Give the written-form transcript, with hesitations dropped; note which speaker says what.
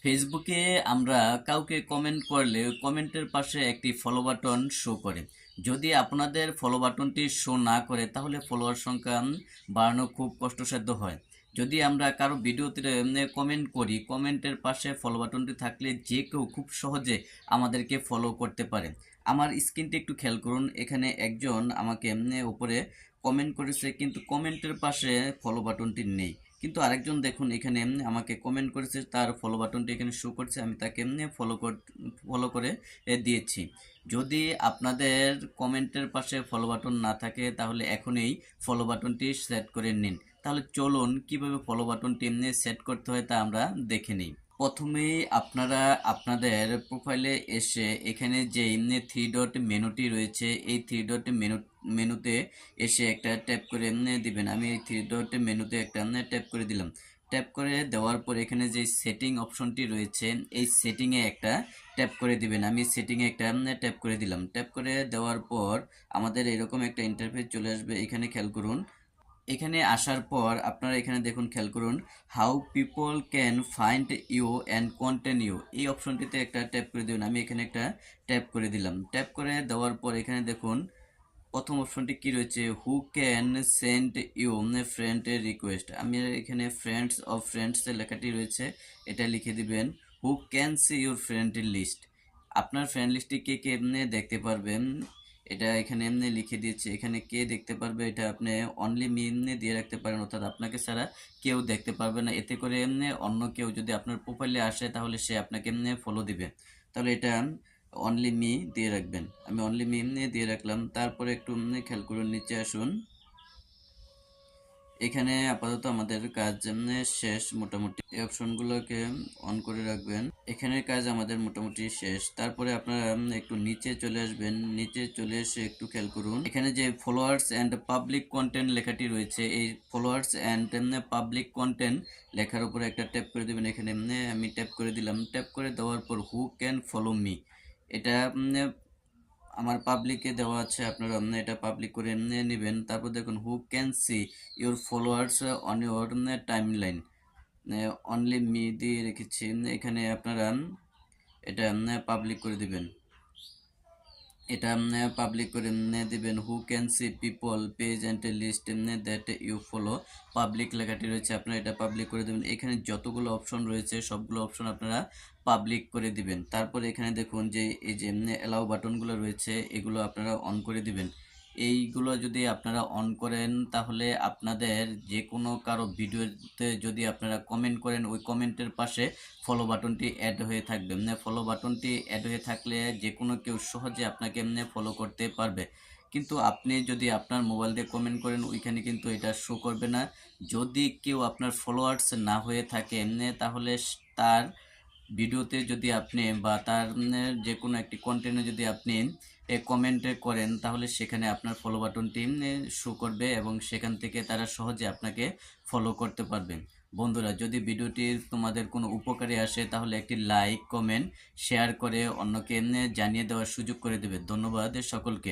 Speaker 1: ফেসবুকে আমরা কাউকে কমেন্ট করলে কমেন্টের পাশে একটি ফলো বাটন শো করে। যদি আপনাদের ফলো বাটনটি শো না করে তাহলে ফলোয়ার সংখ্যা বাড়ানো খুব কষ্টসাধ্য হয়। যদি আমরা কারো ভিডিওতে কমেন্ট করি, কমেন্টের পাশে ফলো বাটনটি থাকলে যে কেউ খুব সহজে আমাদেরকে ফলো করতে পারে। আমার স্ক্রিনটি একটু খেয়াল করুন, এখানে একজন আমাকে উপরে কমেন্ট করেছে কিন্তু কমেন্টের পাশে ফলো বাটনটি নেই। কিন্তু আরেকজন দেখুন এখানে আমাকে কমেন্ট করেছে, তার ফলো বাটনটি এখানে শো করছে, আমি তাকে ফলো করে দিয়েছি। যদি আপনাদের কমেন্টের পাশে ফলো বাটন না থাকে তাহলে এখনই ফলো বাটনটি সেট করে নিন। তাহলে চলুন কিভাবে ফলো বাটনটি সেট করতে হয় তা আমরা দেখে নিই। প্রথমেই আপনারা আপনাদের প্রোফাইলে এসে এখানে যে থ্রি ডট মেনুটি রয়েছে, এই থ্রি ডট মেনুতে এসে একটা ট্যাপ করে দিবেন। আমি এই থ্রি ডট মেনুতে একটা ট্যাপ করে দিলাম। ট্যাপ করে দেওয়ার পর এখানে যে সেটিং অপশনটি রয়েছে, এই সেটিংয়ে একটা ট্যাপ করে দিবেন। আমি সেটিংয়ে একটা ট্যাপ করে দিলাম। ট্যাপ করে দেওয়ার পর আমাদের এরকম একটা ইন্টারফেস চলে আসবে। এখানে খেয়াল করুন, এখানে আসার পর আপনারা এখানে দেখুন, খেয়াল করুন, how people can find you and contact you, এই অপশনটিতে একটা ট্যাপ করে দেবেন। আমি এখানে একটা ট্যাপ করে দিলাম। ট্যাপ করে দেওয়ার পর এখানে দেখুন প্রথম অপশনটি কি রয়েছে, who can send you friend request. আমি এখানে ফ্রেন্ডস অফ ফ্রেন্ডস লেখাটি রয়েছে, এটা লিখে দিবেন। Who can see your friend list, আপনার ফ্রেন্ড লিস্টে কে কে দেখতে পারবেন, এটা এখানে এমনি লিখে দিয়েছে। এখানে কে দেখতে পারবে এটা আপনি অনলি মি এমনি দিয়ে রাখতে পারেন, অর্থাৎ আপনাকে ছাড়া কেউ দেখতে পারবে না। এতে করে এমনি অন্য কেউ যদি আপনার প্রোফাইলে আসে তাহলে সে আপনাকে এমনি ফলো দিবে। তাহলে এটা অনলি মি দিয়ে রাখবেন। আমি অনলি মি এমনি দিয়ে রাখলাম। তারপরে একটু খেয়াল করুন, নিচে আসুন। এখানে আপাতত আমাদের কাজ শেষ মোটামুটি। এই অপশনগুলোকে অন করে রাখবেন। এখানের কাজ আমাদের মোটামুটি শেষ। তারপরে আপনারা একটু নিচে চলে আসবেন। নিচে চলে এসে একটু খেয়াল করুন, এখানে যে ফলোয়ার্স অ্যান্ড পাবলিক কন্টেন্ট লেখাটি রয়েছে, এই ফলোয়ার্স অ্যান্ড পাবলিক কন্টেন্ট লেখার উপরে একটা ট্যাপ করে দেবেন। এখানে আমি ট্যাপ করে দিলাম। ট্যাপ করে দেওয়ার পর হু ক্যান ফলো মি, এটা আমার পাবলিকে দেওয়া আছে, আপনারা এটা পাবলিক করে নেবেন। তারপর দেখুন, হু can see your followers on your timeline, only me দিয়ে রেখেছি। এখানে আপনারা এটা পাবলিক করে দিবেন। এটা পাবলিক করে দিবেন। Who can see people page and list that you follow, public লেখাটি রয়েছে, আপনারা এটা পাবলিক করে দেবেন। এখানে যতগুলো অপশন রয়েছে সবগুলো অপশন আপনারা পাবলিক করে দিবেন। তারপরে এখানে দেখুন যে এই যে অ্যালাউ বাটনগুলো রয়েছে, এগুলো আপনারা অন করে দিবেন। এইগুলো যদি আপনারা অন করেন তাহলে আপনাদের যে কোনো কারো ভিডিওতে যদি আপনারা কমেন্ট করেন, ওই কমেন্টের পাশে ফলো বাটনটি অ্যাড হয়ে থাকবে। ফলো বাটনটি অ্যাড হয়ে থাকলে যে কোনো কেউ সহজে আপনাকে ফলো করতে পারবে। কিন্তু আপনি যদি আপনার মোবাইল দিয়ে কমেন্ট করেন ওইখানে কিন্তু এটা শো করবে না। যদি কেউ আপনার ফলোয়ার্স না হয়ে থাকে তাহলে তার ভিডিওতে যদি আপনি বা তার যে কোনো একটি কন্টেন্টে যদি আপনি কমেন্টে করেন তাহলে সেখানে আপনার ফলো বাটনটি শো করবে এবং সেখান থেকে তারা সহজে আপনাকে ফলো করতে পারবে। বন্ধুরা, যদি ভিডিওটি তোমাদের কোনো উপকারে আসে তাহলে একটি লাইক, কমেন্ট, শেয়ার করে অন্যকে জানিয়ে দেওয়ার সুযোগ করে দেবে। ধন্যবাদ সকলকে।